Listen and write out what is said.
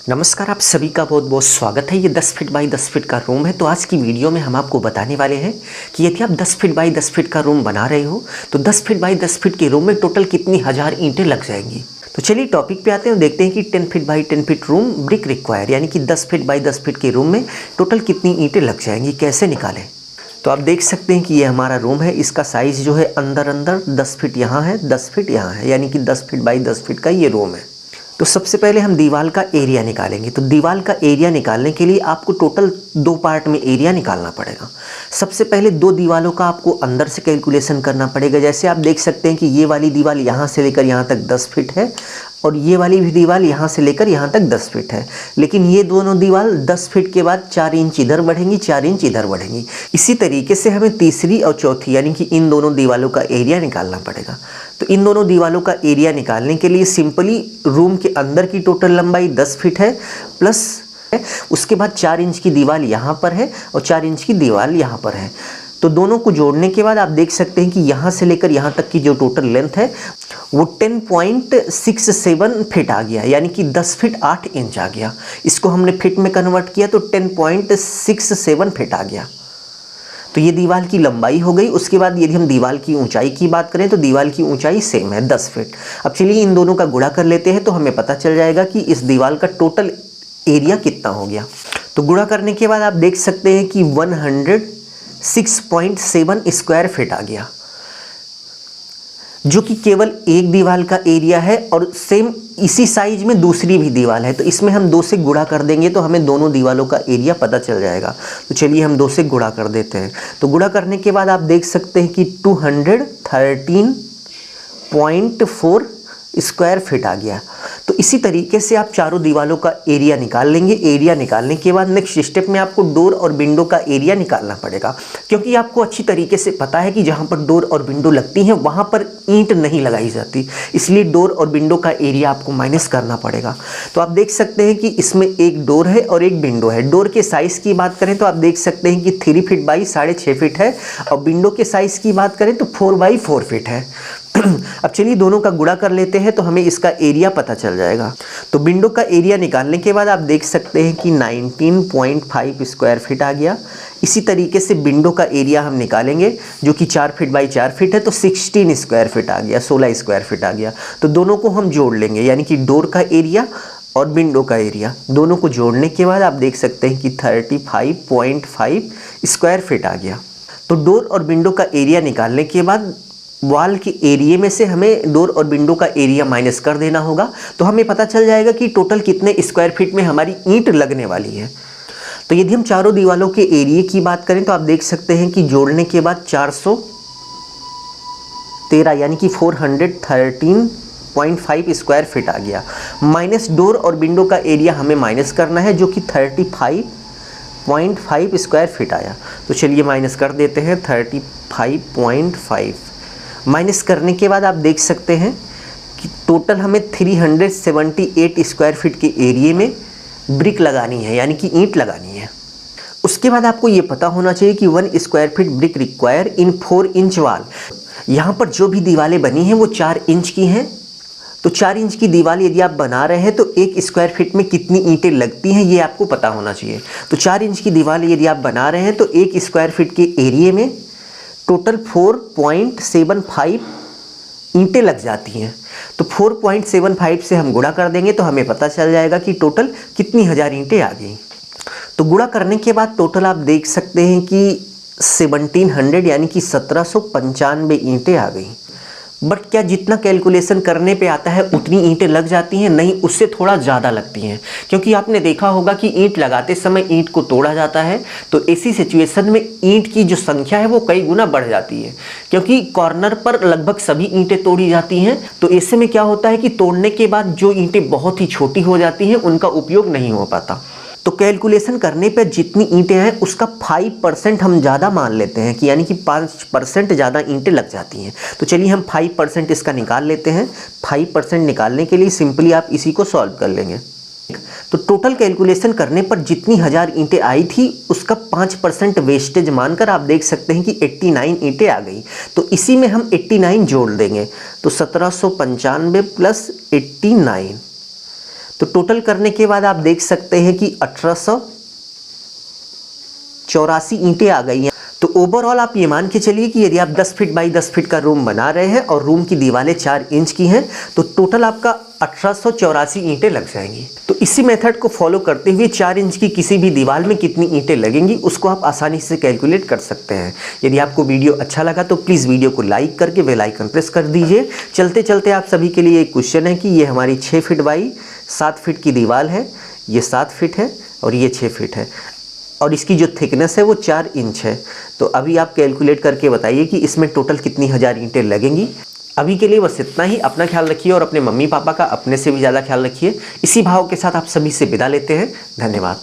नमस्कार, आप सभी का बहुत बहुत स्वागत है। ये 10 फीट बाई 10 फीट का रूम है। तो आज की वीडियो में हम आपको बताने वाले हैं कि यदि आप 10 फीट बाई 10 फीट का रूम बना रहे हो तो 10 फीट बाई 10 फीट के रूम में टोटल कितनी हज़ार ईंटें लग जाएंगी। तो चलिए टॉपिक पे आते हैं और देखते हैं कि 10 feet by 10 feet room brick require यानी कि 10 फीट बाई 10 फीट के रूम में टोटल कितनी ईंटें लग जाएंगी, कैसे निकालें। तो आप देख सकते हैं कि ये हमारा रूम है। इसका साइज़ जो है अंदर 10 फीट यहाँ है, 10 फीट यहाँ है, यानी कि 10 फीट बाई 10 फीट का ये रूम है। तो सबसे पहले हम दीवार का एरिया निकालेंगे। तो दीवार का एरिया निकालने के लिए आपको टोटल 2 पार्ट में एरिया निकालना पड़ेगा। सबसे पहले 2 दीवारों का आपको अंदर से कैलकुलेशन करना पड़ेगा। जैसे आप देख सकते हैं कि ये वाली दीवार यहाँ से लेकर यहाँ तक 10 फीट है और ये वाली भी दीवार यहाँ से लेकर यहाँ तक 10 फीट है, लेकिन ये दोनों दीवार 10 फीट के बाद 4 इंच इधर बढ़ेंगी, 4 इंच इधर बढ़ेंगी। इसी तरीके से हमें तीसरी और चौथी यानी कि इन दोनों दीवारों का एरिया निकालना पड़ेगा। तो इन दोनों दीवारों का एरिया निकालने के लिए सिंपली रूम के अंदर की टोटल लंबाई 10 फीट है प्लस उसके बाद 4 इंच की दीवार यहाँ पर है और 4 इंच की दीवार यहाँ पर है। तो दोनों को जोड़ने के बाद आप देख सकते हैं कि यहाँ से लेकर यहाँ तक की जो टोटल लेंथ है वो 10.67 फीट आ गया, यानी कि 10 फीट 8 इंच आ गया। इसको हमने फीट में कन्वर्ट किया तो 10.67 फीट आ गया। तो ये दीवार की लंबाई हो गई। उसके बाद यदि हम दीवार की ऊंचाई की बात करें तो दीवार की ऊंचाई सेम है 10 फीट। अब चलिए इन दोनों का गुणा कर लेते हैं तो हमें पता चल जाएगा कि इस दीवार का टोटल एरिया कितना हो गया। तो गुणा करने के बाद आप देख सकते हैं कि 106.7 स्क्वायर फीट आ गया, जो कि केवल एक दीवार का एरिया है और सेम इसी साइज में दूसरी भी दीवार है। तो इसमें हम 2 से गुणा कर देंगे तो हमें दोनों दीवारों का एरिया पता चल जाएगा। तो चलिए हम 2 से गुणा कर देते हैं। तो गुणा करने के बाद आप देख सकते हैं कि 213.4 स्क्वायर फीट आ गया। तो इसी तरीके से आप चारों दीवारों का एरिया निकाल लेंगे। एरिया निकालने के बाद नेक्स्ट स्टेप में आपको डोर और विंडो का एरिया निकालना पड़ेगा, क्योंकि आपको अच्छी तरीके से पता है कि जहाँ पर डोर और विंडो लगती हैं वहाँ पर ईंट नहीं लगाई जाती, इसलिए डोर और विंडो का एरिया आपको माइनस करना पड़ेगा। तो आप देख सकते हैं कि इसमें एक डोर है और एक विंडो है। डोर के साइज़ की बात करें तो आप देख सकते हैं कि 3 फीट बाई 6.5 फीट है और विंडो के साइज़ की बात करें तो 4 बाई 4 फीट है। अब चलिए दोनों का गुणा कर लेते हैं तो हमें इसका एरिया पता चल जाएगा। तो विंडो का एरिया निकालने के बाद आप देख सकते हैं कि 19.5 स्क्वायर फीट आ गया। इसी तरीके से विंडो का एरिया हम निकालेंगे जो कि 4 फीट बाई 4 फीट है, तो 16 स्क्वायर फीट आ गया, 16 स्क्वायर फीट आ गया। तो दोनों को हम जोड़ लेंगे, यानी कि डोर का एरिया और विंडो का एरिया दोनों को जोड़ने के बाद आप देख सकते हैं कि 35.5 स्क्वायर फीट आ गया। तो डोर और विंडो का एरिया निकालने के बाद वॉल के एरिया में से हमें डोर और विंडो का एरिया माइनस कर देना होगा। तो हमें पता चल जाएगा कि टोटल कितने स्क्वायर फीट में हमारी ईंट लगने वाली है। तो यदि हम चारों दीवारों के एरिया की बात करें तो आप देख सकते हैं कि जोड़ने के बाद 413 यानी कि 413.5 स्क्वायर फीट आ गया। माइनस डोर और विंडो का एरिया हमें माइनस करना है जो कि 35.5 स्क्वायर फीट आया। तो चलिए माइनस कर देते हैं। 35.5 माइनस करने के बाद आप देख सकते हैं कि टोटल हमें 378 स्क्वायर फीट के एरिया में ब्रिक लगानी है, यानी कि ईंट लगानी है। उसके बाद आपको ये पता होना चाहिए कि 1 स्क्वायर फीट ब्रिक रिक्वायर इन 4 इंच वाल। यहाँ पर जो भी दीवारें बनी हैं वो 4 इंच की हैं। तो 4 इंच की दीवार यदि आप बना रहे हैं तो 1 स्क्वायर फीट में कितनी ईंटें लगती हैं ये आपको पता होना चाहिए। तो 4 इंच की दीवार यदि आप बना रहे हैं तो 1 स्क्वायर फीट के एरिया में टोटल 4.75 ईंटें लग जाती हैं। तो 4.75 से हम गुणा कर देंगे तो हमें पता चल जाएगा कि टोटल कितनी हज़ार ईंटें आ गई। तो गुणा करने के बाद टोटल आप देख सकते हैं कि 1700 यानी कि 1795 ईंटें आ गई। बट क्या जितना कैलकुलेशन करने पे आता है उतनी ईंटें लग जाती हैं? नहीं, उससे थोड़ा ज़्यादा लगती हैं, क्योंकि आपने देखा होगा कि ईंट लगाते समय ईंट को तोड़ा जाता है। तो ऐसी सिचुएशन में ईंट की जो संख्या है वो कई गुना बढ़ जाती है, क्योंकि कॉर्नर पर लगभग सभी ईंटें तोड़ी जाती हैं। तो ऐसे में क्या होता है कि तोड़ने के बाद जो ईंटें बहुत ही छोटी हो जाती हैं उनका उपयोग नहीं हो पाता। तो कैलकुलेशन करने पे जितनी ईंटें हैं उसका 5% हम ज़्यादा मान लेते हैं कि यानी कि 5% ज़्यादा ईंटें लग जाती हैं। तो चलिए हम 5% इसका निकाल लेते हैं। 5% निकालने के लिए सिंपली आप इसी को सॉल्व कर लेंगे। तो टोटल कैलकुलेशन करने पर जितनी हज़ार ईंटें आई थी उसका 5% वेस्टेज मानकर आप देख सकते हैं कि 89 ईंटें आ गई। तो इसी में हम 89 जोड़ देंगे तो 1795 प्लस 89, तो टोटल करने के बाद आप देख सकते हैं कि 1884 ईंटें आ गई हैं। तो ओवरऑल आप ये मान के चलिए कि यदि आप 10 फीट बाई 10 फीट का रूम बना रहे हैं और रूम की दीवारें 4 इंच की हैं तो टोटल आपका 1884 ईंटें लग जाएंगी। तो इसी मेथड को फॉलो करते हुए 4 इंच की किसी भी दीवार में कितनी ईंटें लगेंगी उसको आप आसानी से कैलकुलेट कर सकते हैं। यदि आपको वीडियो अच्छा लगा तो प्लीज़ वीडियो को लाइक करके बेल आइकन प्रेस कर दीजिए। चलते चलते आप सभी के लिए एक क्वेश्चन है कि ये हमारी 6 फीट बाई 7 फीट की दीवार है, ये 7 फीट है और ये 6 फीट है और इसकी जो थिकनेस है वो 4 इंच है। तो अभी आप कैलकुलेट करके बताइए कि इसमें टोटल कितनी हज़ार ईंटें लगेंगी। अभी के लिए बस इतना ही। अपना ख्याल रखिए और अपने मम्मी पापा का अपने से भी ज़्यादा ख्याल रखिए। इसी भाव के साथ आप सभी से विदा लेते हैं। धन्यवाद।